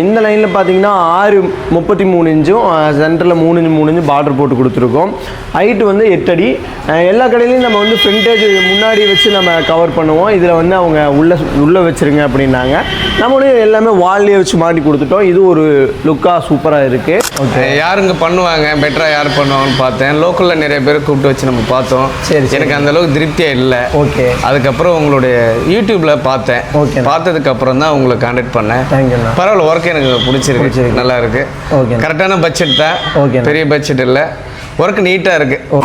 இந்த லைனில் பார்த்தீங்கன்னா 6 33 இன்ச்சும் சென்டரில் 3 இன்ச்சு 3 இன்ச்சு பார்டர் போட்டு கொடுத்துருக்கோம். ஹைட்டு வந்து 8 அடி. எல்லா கடையிலையும் நம்ம வந்து ஃப்ரண்டேஜ் முன்னாடி வச்சு நம்ம கவர் பண்ணுவோம். இதில் வந்து அவங்க உள்ளே வச்சுருங்க அப்படின்னாங்க. நம்மளும் எல்லாமே வால்லேயே வச்சு மாட்டி கொடுத்துட்டோம். இது ஒரு லுக்காக சூப்பராக இருக்குது. ஓகே, யாருங்க பண்ணுவாங்க, பெட்டராக யார் பண்ணுவாங்கன்னு பார்த்தேன். லோக்கலில் நிறைய பேர் கூப்பிட்டு வச்சு நம்ம பார்த்தோம். சரி, எனக்கு அந்தளவுக்கு திருப்தியாக இல்லை. ஓகே, அதுக்கப்புறம் உங்களுடைய யூடியூப்பில் பார்த்தேன். ஓகே, பார்த்ததுக்கப்புறம் தான் உங்களை கான்டாக்ட் பண்ணேன். தேங்க்யூ. பரவாயில்ல, ஒர்க் எனக்கு பிடிச்சிருக்கு, நல்லா இருக்குது. ஓகே, கரெக்டான பட்ஜெட் தான். ஓகே, பெரிய பட்ஜெட் இல்லை, ஒர்க் நீட்டாக இருக்குது.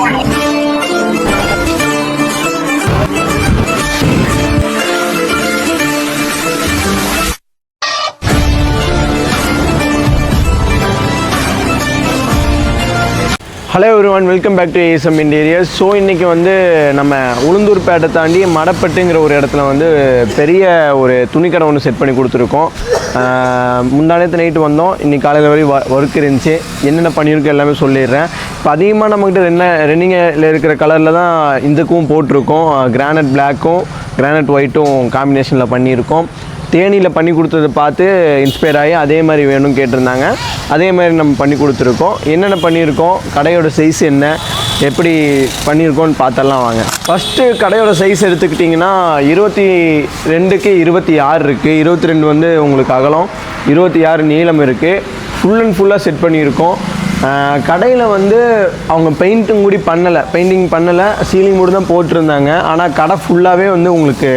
Hello everyone, welcome back to ASM interiors. So இன்றைக்கி வந்து நம்ம உளுந்தூர்பேட்டை தாண்டி மடப்பட்டுங்கிற ஒரு இடத்துல வந்து பெரிய ஒரு துணிக்கடை ஒன்று செட் பண்ணி கொடுத்துருக்கோம். முந்தானத்து நைட்டு வந்தோம், இன்றைக்கி காலையில் வரையும் ஒர்க் இருந்துச்சு. என்னென்ன பண்ணியிருக்கோம் எல்லாமே சொல்லிடுறேன். இப்போ அதிகமாக நம்மக்கிட்ட ரெண்டிங்கில் இருக்கிற கலரில் தான் இதுக்கும் போட்டிருக்கோம். கிரானைட் பிளாக்கும் கிரானைட் ஒயிட்டும் காம்பினேஷனில் பண்ணியிருக்கோம். தேனியில் பண்ணி கொடுத்ததை பார்த்து இன்ஸ்பயர் ஆகி அதே மாதிரி வேணும்னு கேட்டிருந்தாங்க. அதே மாதிரி நம்ம பண்ணி கொடுத்துருக்கோம். என்னென்ன பண்ணியிருக்கோம், கடையோட சைஸ் என்ன, எப்படி பண்ணியிருக்கோன்னு பார்த்தலாம் வாங்க. ஃபஸ்ட்டு கடையோட சைஸ் எடுத்துக்கிட்டிங்கன்னா 22க்கு 26 இருக்குது. 22 வந்து உங்களுக்கு அகலம், 26 நீளம் இருக்குது. ஃபுல் அண்ட் ஃபுல்லாக செட் பண்ணியிருக்கோம். கடையில் வந்து அவங்க பெயிண்டிங் பண்ணலை, சீலிங் மட்டும் தான் போட்டிருந்தாங்க. ஆனால் கடை ஃபுல்லாகவே வந்து உங்களுக்கு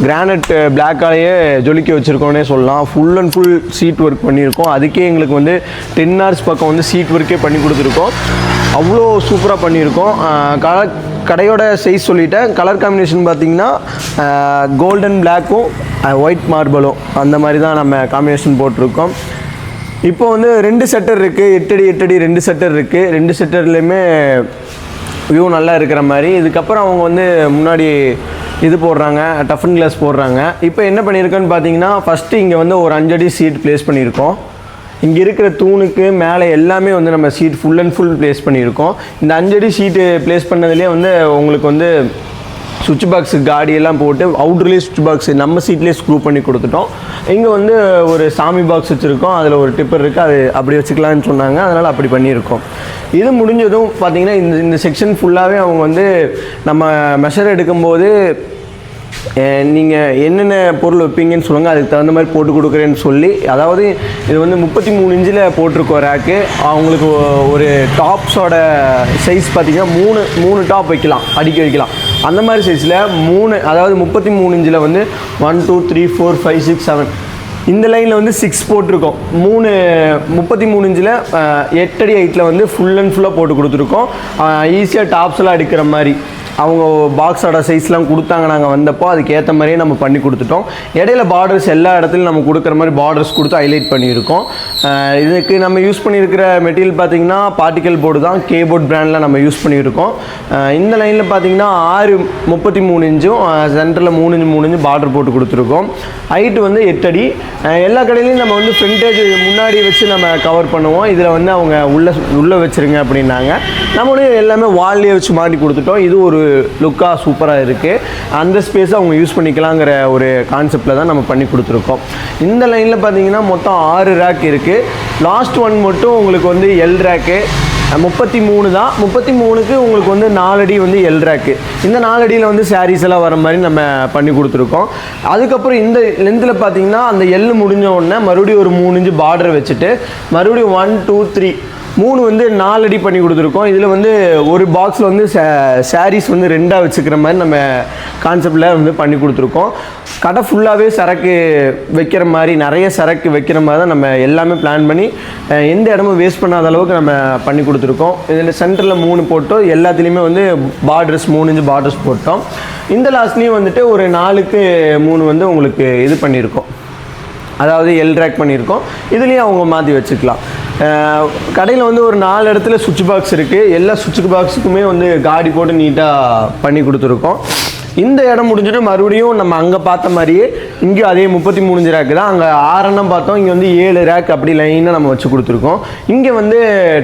கிரானைட் பிளாக்காலேயே ஜொலிக்க வச்சுருக்கோன்னே சொல்லலாம். Full and full seat work பண்ணியிருக்கோம். அதுக்கே எங்களுக்கு வந்து 10 hours பக்கம் வந்து சீட் ஒர்க்கே பண்ணி கொடுத்துருக்கோம். அவ்வளோ சூப்பராக பண்ணியிருக்கோம். கடையோட சைஸ் சொல்லிட்டேன். கலர் காம்பினேஷன் பார்த்திங்கன்னா கோல்டன் பிளாக்கும் ஒயிட் மார்பலும் அந்த மாதிரி தான் நம்ம காம்பினேஷன் போட்டிருக்கோம். இப்போ வந்து 2 ஷட்டர் இருக்குது, 8 அடி 8 அடி 2 ஷட்டர் இருக்குது. 2 ஷட்டர்லேயுமே வியூ நல்லா இருக்கிற மாதிரி. இதுக்கப்புறம் அவங்க வந்து முன்னாடி இது போடுறாங்க, டஃபன் கிளாஸ் போடுறாங்க. இப்போ என்ன பண்ணியிருக்கோன்னு பார்த்தீங்கன்னா, ஃபஸ்ட்டு இங்கே வந்து ஒரு 5 அடி சீட் ப்ளேஸ் பண்ணியிருக்கோம். இங்கே இருக்கிற தூணுக்கு மேலே எல்லாமே வந்து நம்ம seat full and full place பண்ணியிருக்கோம். இந்த 5 அடி சீட்டு ப்ளேஸ் பண்ணதுலேயே வந்து உங்களுக்கு வந்து சுவிட்ச் பாக்ஸு காடியெல்லாம் போட்டு அவுட்லேயே சுவிட்ச் பாக்ஸு நம்ம சீட்லேயே ஸ்க்ரூ பண்ணி கொடுத்துட்டோம். இங்கே வந்து ஒரு சாமி பாக்ஸ் வச்சுருக்கோம், அதில் ஒரு டிப்பர் இருக்குது, அது அப்படி வச்சுக்கலான்னு சொன்னாங்க. அதனால் அப்படி பண்ணியிருக்கோம். இது முடிஞ்சதும் பார்த்திங்கன்னா இந்த செக்ஷன் ஃபுல்லாகவே அவங்க வந்து நம்ம மெஷர் எடுக்கும்போது நீங்கள் என்னென்ன பொருள் வைப்பீங்கன்னு சொல்லுங்கள், அதுக்கு தகுந்த மாதிரி போட்டு கொடுக்குறேன்னு சொல்லி, அதாவது இது வந்து 33 இன்ச்சில் போட்டிருக்கோம் ரேக்கு. அவங்களுக்கு ஒரு டாப்ஸோட சைஸ் பார்த்திங்கன்னா 3 டாப் வைக்கலாம், அடுக்கி வைக்கலாம். அந்த மாதிரி சைஸில் 3, அதாவது 33 இன்ச்சில் வந்து 1 2 3 4 5 6 7 இந்த லைனில் வந்து 6 போட்டிருக்கோம். 33 இன்ச்சில் 8 அடி ஹைட்டில் வந்து ஃபுல் அண்ட் ஃபுல்லாக போட்டு கொடுத்துருக்கோம். ஈஸியாக டாப்ஸ்லாம் அடிக்கிற மாதிரி அவங்க பாக்ஸோட சைஸ்லாம் கொடுத்தாங்க. நாங்கள் வந்தப்போ அதுக்கேற்ற மாதிரியே நம்ம பண்ணி கொடுத்துட்டோம். இடையில பார்டர்ஸ் எல்லா இடத்துலையும் நம்ம கொடுக்குற மாதிரி பார்டர்ஸ் கொடுத்து ஹைலைட் பண்ணியிருக்கோம். இதுக்கு நம்ம யூஸ் பண்ணியிருக்கிற மெட்டீரியல் பார்த்திங்கன்னா பார்ட்டிக்கல் போர்டு தான், கே போர்ட் பிராண்டில் நம்ம யூஸ் பண்ணியிருக்கோம். இந்த லைனில் பார்த்திங்கன்னா 6 33 இன்ச்சும் சென்டரில் 3 இன்ச்சு 3 இன்ச்சு பார்டர் போட்டு கொடுத்துருக்கோம். ஹைட்டு வந்து 8 அடி. எல்லா கடையிலையும் நம்ம வந்து ஃப்ரண்டேஜ் முன்னாடி வச்சு நம்ம கவர் பண்ணுவோம். இதில் வந்து அவங்க உள்ளே வச்சுருங்க அப்படின்னாங்க. நம்மளும் எல்லாமே வால்லேயே வச்சு மாட்டி கொடுத்துட்டோம். இது ஒரு லுக்காக சூப்பராக இருக்குது. அந்த ஸ்பேஸை அவங்க யூஸ் பண்ணிக்கலாங்கிற ஒரு கான்செப்டில் தான் நம்ம பண்ணி கொடுத்துருக்கோம். இந்த லைனில் பார்த்தீங்கன்னா மொத்தம் 6 ரேக் இருக்குது. லாஸ்ட் ஒன் மட்டும் உங்களுக்கு வந்து எல் ரேக்கு 33 தான். 33க்கு உங்களுக்கு வந்து 4 அடி வந்து எல் ரேக்கு. இந்த 4 அடியில் வந்து சாரீஸ் எல்லாம் வர மாதிரி நம்ம பண்ணி கொடுத்துருக்கோம். அதுக்கப்புறம் இந்த லென்த்தில் பார்த்தீங்கன்னா அந்த எல் முடிஞ்ச உடனே மறுபடியும் ஒரு 3 இன்ச்சு பார்டர் வச்சுட்டு மறுபடியும் 1 2 3 3 வந்து 4 அடி பண்ணி கொடுத்துருக்கோம். இதில் வந்து ஒரு பாக்ஸில் வந்து சாரீஸ் வந்து 2ஆக வச்சுக்கிற மாதிரி நம்ம கான்செப்டில் வந்து பண்ணி கொடுத்துருக்கோம். கடை ஃபுல்லாகவே சரக்கு வைக்கிற மாதிரி, நிறைய சரக்கு வைக்கிற மாதிரி தான் நம்ம எல்லாமே பிளான் பண்ணி எந்த இடமும் வேஸ்ட் பண்ணாத அளவுக்கு நம்ம பண்ணி கொடுத்துருக்கோம். இதில் சென்டரில் 3 போட்டோம், எல்லாத்துலேயுமே வந்து பார்டர்ஸ் 3 இன்ச்சு பார்டர்ஸ் போட்டோம். இந்த லாஸ்ட்லேயும் வந்துட்டு ஒரு 4க்கு 3 வந்து உங்களுக்கு இது பண்ணியிருக்கோம், அதாவது எல் ரேக் பண்ணியிருக்கோம். இதுலேயும் அவங்க மாற்றி வச்சுக்கலாம். கடையில் வந்து ஒரு 4 இடத்துல சுவிட்ச் பாக்ஸ் இருக்குது. எல்லா சுவிட்ச் பாக்ஸுக்குமே வந்து காடி போட்டு நீட்டாக பண்ணி கொடுத்துருக்கோம். இந்த இடம் முடிஞ்சுட்டு மறுபடியும் நம்ம அங்கே பார்த்த மாதிரியே இங்கேயும் அதே 33 ரேக்கு தான். அங்கே 6 பார்த்தோம், இங்கே வந்து 7 ரேக் அப்படி லைனாக நம்ம வச்சு கொடுத்துருக்கோம். இங்கே வந்து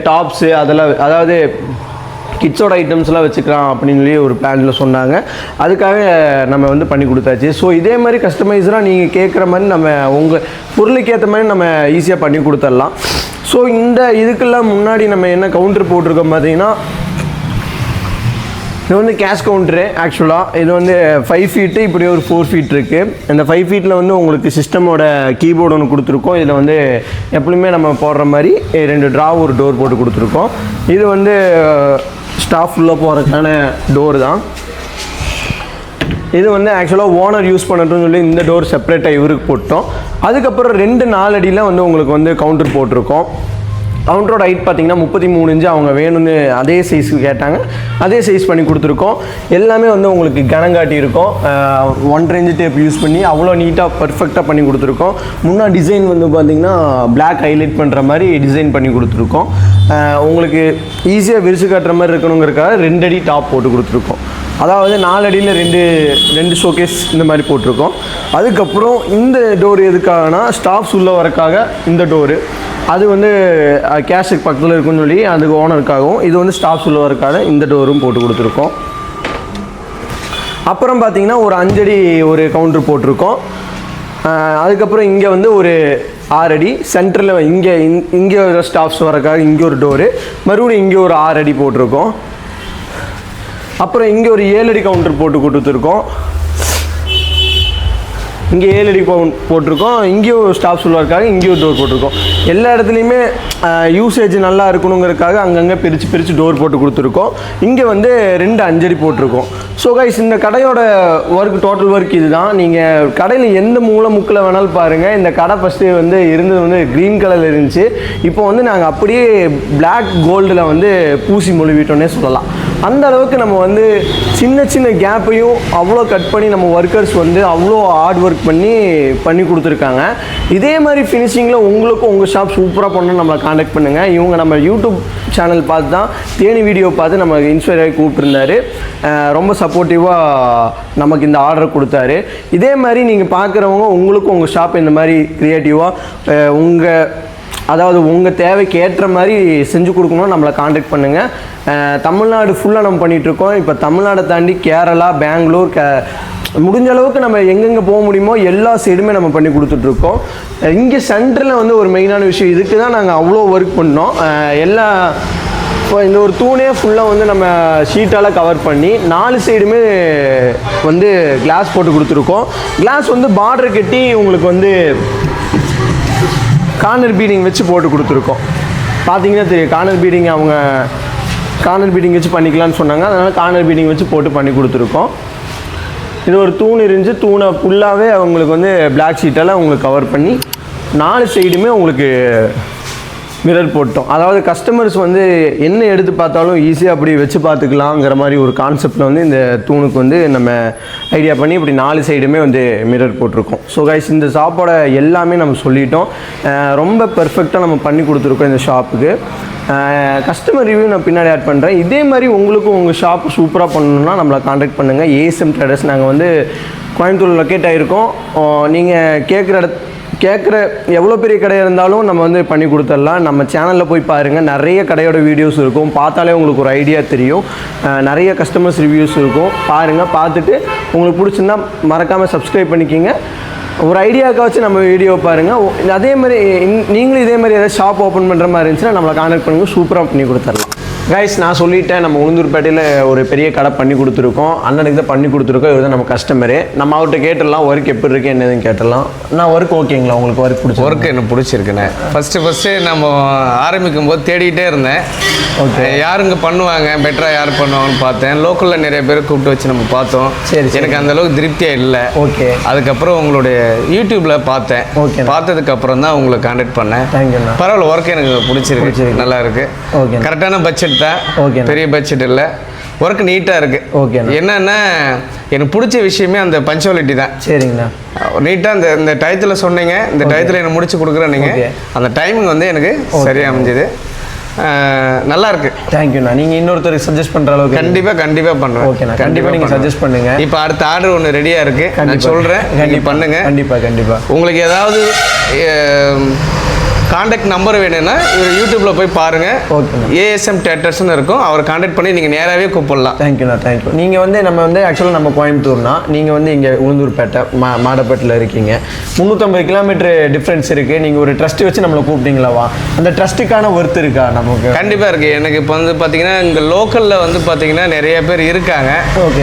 டாப்ஸு அதெல்லாம், அதாவது கிட்ஸோட ஐட்டம்ஸ்லாம் வச்சுக்கலாம் அப்படின்னு சொல்லி ஒரு பிளானில் சொன்னாங்க. அதுக்காக நம்ம வந்து பண்ணி கொடுத்தாச்சு. ஸோ இதே மாதிரி கஸ்டமைஸராக நீங்கள் கேட்குற மாதிரி நம்ம உங்கள் பொருளுக்கு ஏற்ற மாதிரி நம்ம ஈஸியாக பண்ணி கொடுத்துடலாம். ஸோ இந்த இதுக்கெல்லாம் முன்னாடி நம்ம என்ன கவுண்டர் போட்டிருக்கோம் பார்த்தீங்கன்னா, இது வந்து கேஷ் கவுண்டரு. ஆக்சுவலாக இது வந்து 5 ஃபீட்டு, இப்படி ஒரு 4 ஃபீட் இருக்குது. இந்த 5 ஃபீட்டில் வந்து உங்களுக்கு சிஸ்டமோட கீபோர்டு ஒன்று கொடுத்துருக்கோம். இதில் வந்து எப்பவுமே நம்ம போடுற மாதிரி 2 ட்ரா ஒரு டோர் போட்டு கொடுத்துருக்கோம். இது வந்து ஸ்டாஃப் உள்ளே போகிறதுக்கான டோர் தான். இது வந்து ஆக்சுவலாக ஓனர் யூஸ் பண்ணட்டும்னு சொல்லி இந்த டோர் செப்பரேட்டாக இவருக்கு போட்டோம். அதுக்கப்புறம் 2 4 அடியில் வந்து உங்களுக்கு வந்து கவுண்டர் போட்டிருக்கோம். கவுண்டரோட ஹைட் பார்த்தீங்கன்னா 33 இன்ச்சு. அவங்க வேணும்னு அதே சைஸுக்கு கேட்டாங்க, அதே சைஸ் பண்ணி கொடுத்துருக்கோம். எல்லாமே வந்து உங்களுக்கு கனங்காட்டி இருக்கும். 1.5 இன்ச்சு டேப் யூஸ் பண்ணி அவ்வளோ நீட்டாக பர்ஃபெக்டாக பண்ணி கொடுத்துருக்கோம். முன்னா டிசைன் வந்து பார்த்திங்கன்னா பிளாக் ஹைலைட் பண்ணுற மாதிரி டிசைன் பண்ணி கொடுத்துருக்கோம். உங்களுக்கு ஈஸியாக விரிச்சு காட்டுற மாதிரி இருக்கணுங்கிறதுக்காக 2 அடி டாப் போட்டு கொடுத்துருக்கோம். அதாவது 4 அடியில் 2 ஷோகேஸ் இந்த மாதிரி போட்டிருக்கோம். அதுக்கப்புறம் இந்த டோர் எதுக்காகனா ஸ்டாஃப்ஸ் உள்ளே வரக்காக இந்த டோரு. அது வந்து கேஷுக்கு பக்கத்தில் இருக்குன்னு சொல்லி அதுக்கு ஓனருக்காகவும், இது வந்து ஸ்டாஃப்ஸ் உள்ள வரக்காக இந்த டோரும் போட்டு கொடுத்துருக்கோம். அப்புறம் பார்த்திங்கன்னா ஒரு 5 அடி ஒரு கவுண்டர் போட்டிருக்கோம். அதுக்கப்புறம் இங்கே வந்து ஒரு 6 அடி சென்டரில் இங்கே ஒரு ஸ்டாஃப்ஸ் வரக்காக இங்கே ஒரு டோரு, மறுபடியும் இங்கே ஒரு 6 அடி போட்டிருக்கோம். அப்புறம் இங்கே ஒரு 7 அடி கவுண்டர் போட்டு கொடுத்துருக்கோம். இங்கே 7 அடி போட்டிருக்கோம். இங்கேயும் ஸ்டாஃப் சொல்லுவாருக்காக இங்கேயும் டோர் போட்டிருக்கோம். எல்லா இடத்துலையுமே யூசேஜ் நல்லா இருக்கணுங்கிறதுக்காக அங்கங்கே பிரித்து டோர் போட்டு கொடுத்துருக்கோம். இங்கே வந்து 2 5 அடி போட்டிருக்கோம். ஸோ கைஸ், இந்த கடையோட ஒர்க், டோட்டல் ஒர்க் இது தான். நீங்கள் கடையில் எந்த மூலை முக்கில் வேணாலும் பாருங்கள். இந்த கடை ஃபஸ்ட்டு வந்து இருந்தது வந்து க்ரீன் கலரில் இருந்துச்சு. இப்போ வந்து நாங்கள் அப்படியே பிளாக் கோல்டில் வந்து பூசி மொழிவிட்டோன்னே சொல்லலாம். அந்த அளவுக்கு நம்ம வந்து சின்ன சின்ன கேப்பையும் அவ்வளோ கட் பண்ணி நம்ம ஒர்க்கர்ஸ் வந்து அவ்வளோ ஹார்ட் ஒர்க் பண்ணி கொடுத்துருக்காங்க. இதே மாதிரி ஃபினிஷிங்கில் உங்களுக்கும் உங்கள் ஷாப் சூப்பராக பண்ணணும் நம்மளை காண்டாக்ட் பண்ணுங்கள். இவங்க நம்ம யூடியூப் சேனல் பார்த்து தான் தேனி வீடியோ பார்த்து நம்ம இன்ஸ்பயர் ஆகி கூப்பிட்டுருந்தாரு. ரொம்ப சப்போர்ட்டிவாக நமக்கு இந்த ஆர்டர் கொடுத்தாரு. இதே மாதிரி நீங்கள் பார்க்குறவங்க உங்களுக்கும் உங்கள் ஷாப் இந்த மாதிரி க்ரியேட்டிவாக அதாவது உங்கள் தேவைக்கு ஏற்ற மாதிரி செஞ்சு கொடுக்கணும் நம்மளை காண்டாக்ட் பண்ணுங்கள். தமிழ்நாடு ஃபுல்லாக நம்ம பண்ணிகிட்ருக்கோம். இப்போ தமிழ்நாடை தாண்டி கேரளா, பெங்களூர், முடிஞ்ச அளவுக்கு நம்ம எங்கெங்கே போக முடியுமோ எல்லா சைடுமே நம்ம பண்ணி கொடுத்துட்ருக்கோம். இங்கே சென்டரில் வந்து ஒரு மெயினான விஷயம், இதுக்கு தான் நாங்கள் அவ்வளோ ஒர்க் பண்ணோம். இப்போ இந்த ஒரு தூணே ஃபுல்லாக வந்து நம்ம ஷீட்டால் கவர் பண்ணி 4 சைடுமே வந்து கிளாஸ் போட்டு கொடுத்துருக்கோம். கிளாஸ் வந்து பார்டர் கட்டி உங்களுக்கு வந்து கார்னர் பீடிங் வச்சு போட்டு கொடுத்துருக்கோம். பார்த்தீங்கன்னா தெரியும், கார்னர் பீடிங் வச்சு பண்ணிக்கலான்னு சொன்னாங்க. அதனால் கார்னர் பீடிங் வச்சு போட்டு பண்ணி கொடுத்துருக்கோம். இது ஒரு தூண் இருந்துச்சு. தூணை ஃபுல்லாகவே அவங்களுக்கு வந்து பிளாக் ஷீட்டால் உங்களுக்கு கவர் பண்ணி 4 சைடுமே உங்களுக்கு மிரர் போட்டோம். அதாவது கஸ்டமர்ஸ் வந்து என்ன எடுத்து பார்த்தாலும் ஈஸியாக அப்படி வச்சு பார்த்துக்கலாங்கிற மாதிரி ஒரு கான்செப்டில் வந்து இந்த தூணுக்கு வந்து நம்ம ஐடியா பண்ணி இப்படி 4 சைடுமே வந்து மிரர் போட்டிருக்கோம். ஸோ கைஸ், இந்த ஷாப்போட எல்லாமே நம்ம சொல்லிட்டோம். ரொம்ப பெர்ஃபெக்டாக நம்ம பண்ணி கொடுத்துருக்கோம் இந்த ஷாப்புக்கு. கஸ்டமர் ரிவ்யூ நான் பின்னாடி ஆட் பண்ணுறேன். இதே மாதிரி உங்களுக்கும் உங்கள் ஷாப் சூப்பராக பண்ணணுன்னா நம்மளை காண்டாக்ட் பண்ணுங்கள். ASM traders. நாங்கள் வந்து கோயம்புத்தூர் லொக்கேட் ஆகிருக்கோம். நீங்கள் கேட்குற எவ்வளோ பெரிய கடையாக இருந்தாலும் நம்ம வந்து பண்ணி கொடுத்துடலாம். நம்ம சேனலில் போய் பாருங்கள், நிறைய கடையோட வீடியோஸ் இருக்கும். பார்த்தாலே உங்களுக்கு ஒரு ஐடியா தெரியும். நிறைய கஸ்டமர்ஸ் ரிவ்யூஸ் இருக்கும். பாருங்கள், பார்த்துட்டு உங்களுக்கு பிடிச்சிருந்தா மறக்காமல் சப்ஸ்கிரைப் பண்ணிக்கிங்க. ஒரு ஐடியாவுக்காச்சும் நம்ம வீடியோ பாருங்கள். அதே மாதிரி நீங்களும் இதே மாதிரி ஏதாவது ஷாப் ஓப்பன் பண்ணுற மாதிரி இருந்துச்சுன்னா நம்மளை கான்டாக்ட் பண்ணுங்கள். சூப்பராக பண்ணி கொடுத்துடலாம். கைஸ், நான் சொல்லிட்டேன், நம்ம உளுந்தூர்பேட்டையில் ஒரு பெரிய கடை பண்ணி கொடுத்துருக்கோம். அண்ணனுக்கு தான் பண்ணி கொடுத்துருக்கோம். இவர் தான் நம்ம கஸ்டமரு. நம்ம அவர்கிட்ட கேட்டுடலாம் ஒர்க் எப்படி இருக்குது என்னதுன்னு கேட்டலாம். நான் ஒர்க் ஓகேங்களா? உங்களுக்கு ஒர்க் பிடிச்சி? ஒர்க் எனக்கு பிடிச்சிருக்குண்ணே. ஃபஸ்ட்டு நம்ம ஆரம்பிக்கும் போது தேடிக்கிட்டே இருந்தேன். ஓகே, யாருங்க பண்ணுவாங்க, பெட்டராக யார் பண்ணுவாங்கன்னு பார்த்தேன். லோக்கலில் நிறைய பேர் கூப்பிட்டு வச்சு நம்ம பார்த்தோம். சரி, எனக்கு அந்தளவுக்கு திருப்தியாக இல்லை. ஓகே, அதுக்கப்புறம் உங்களுடைய யூடியூப்பில் பார்த்தேன். ஓகே, பார்த்ததுக்கப்புறம் தான் உங்களை கான்டாக்ட் பண்ணேன். தேங்க்யூண்ணா. பரவாயில்ல, ஒர்க் எனக்கு பிடிச்சிருக்கு, நல்லா இருக்குது. ஓகே, கரெக்டான பட்ஜெட் தான். ஓகே, பெரிய பட்ஜெட் இல்லை. ஒர்க் நீட்டாக இருக்குது. ஓகே, என்னென்னா எனக்கு பிடிச்ச விஷயமே அந்த பஞ்சுவாலிட்டி தான். சரிங்கண்ணா. நீட்டாக இந்த டயத்தில் சொன்னீங்க, இந்த டயத்தில் எனக்கு முடிச்சு கொடுக்குறேன். நீங்கள் அந்த டைமிங் வந்து எனக்கு சரியாக அமைஞ்சுது. நல்லா இருக்கு. தேங்க்யூண்ணா. நீங்கள் இன்னொருத்தருக்கு சஜஸ்ட் பண்ணுற அளவுக்கு கண்டிப்பாக பண்ணுவேன். ஓகேண்ணா, கண்டிப்பாக நீங்கள் சஜஸ்ட் பண்ணுங்கள். இப்போ அடுத்த ஆர்டர் ஒன்று ரெடியாக இருக்குது, நான் சொல்கிறேன். கண்டிப்பாக பண்ணுங்கள். கண்டிப்பாக உங்களுக்கு ஏதாவது காண்டாக்ட் நம்பர் வேணும்னா இவர் யூடியூப்பில் போய் பாருங்கள். ஓகேண்ணா. ஏஎஸ்எம் தேட்டர்ஸ்னு இருக்கும், அவரை காண்டாக்ட் பண்ணி நீங்கள் நேராகவே கூப்பிடலாம். தேங்க்யூண்ணா, தேங்க்யூ. நீங்கள் வந்து நம்ம வந்து ஆக்சுவலாக நம்ம கோயம்புத்தூர்னா, நீங்கள் வந்து இங்கே உளுந்தூர்பேட்டை மாடப்பேட்டில் இருக்கீங்க. 350 கிலோமீட்டர் டிஃப்ரென்ஸ் இருக்குது. நீங்கள் ஒரு ட்ரஸ்ட்டு வச்சு நம்மளை கூப்பிட்டீங்களாவா? அந்த ட்ரஸ்ட்டுக்கான ஒர்த் இருக்கா நமக்கு? கண்டிப்பாக இருக்குது. எனக்கு இப்போ வந்து பார்த்தீங்கன்னா இங்கே லோக்கலில் வந்து பார்த்தீங்கன்னா நிறைய பேர் இருக்காங்க.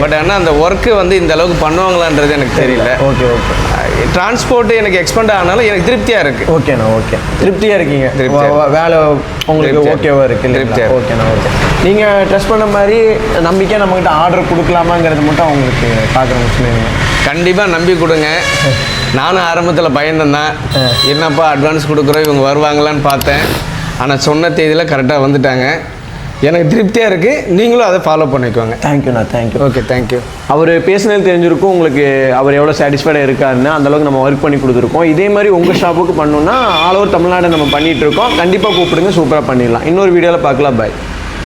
பட் ஆனால் அந்த ஒர்க்கு வந்து இந்த அளவுக்கு பண்ணுவாங்களான்றது எனக்கு தெரியல. Okay okay. டிரான்ஸ்போர்ட் எனக்கு எக்ஸ்பெண்ட் ஆனாலும் எனக்கு திருப்தியாக இருக்குது. ஓகேண்ணா, ஓகே. திருப்தியாக இருக்கீங்க, வேலை உங்களுக்கு ஓகேவா இருக்குது? திருப்தியாக. ஓகேண்ணா, ஓகே. நீங்கள் ட்ரஸ்ட் பண்ண மாதிரி நம்பிக்கையாக நம்மகிட்ட ஆர்டர் கொடுக்கலாமாங்கிறது மட்டும் அவங்களுக்கு பார்க்குறேன் சொல்லுங்க. கண்டிப்பாக நம்பி கொடுங்க. நானும் ஆரம்பத்தில் பயந்தேன் தான், என்னப்பா அட்வான்ஸ் கொடுக்குறோம் இவங்க வருவாங்களான்னு பார்த்தேன். ஆனால் சொன்ன தேதியில் கரெக்டாக வந்துட்டாங்க. எனக்கு திருப்தியாக இருக்குது. நீங்களும் அதை ஃபாலோ பண்ணிக்கோங்க. தேங்க்யூண்ணா, தேங்க்யூ. Okay, thank you. அவர் பேசினது தெரிஞ்சிருக்கும் உங்களுக்கு, அவர் எவ்வளோ சாட்டிஸ்ஃபைடாக இருக்காருன்னு. அந்தளவுக்கு நம்ம ஒர்க் பண்ணி கொடுத்துருக்கோம். இதே மாதிரி உங்கள் ஷாப்புக்கு பண்ணணுன்னா ஆல் ஓவர் தமிழ்நாடு நம்ம பண்ணிகிட்டு இருக்கோம். கண்டிப்பாக கூப்பிடுங்க, சூப்பராக பண்ணிடலாம். இன்னொரு வீடியோவில் பார்க்கலாம். பாய்.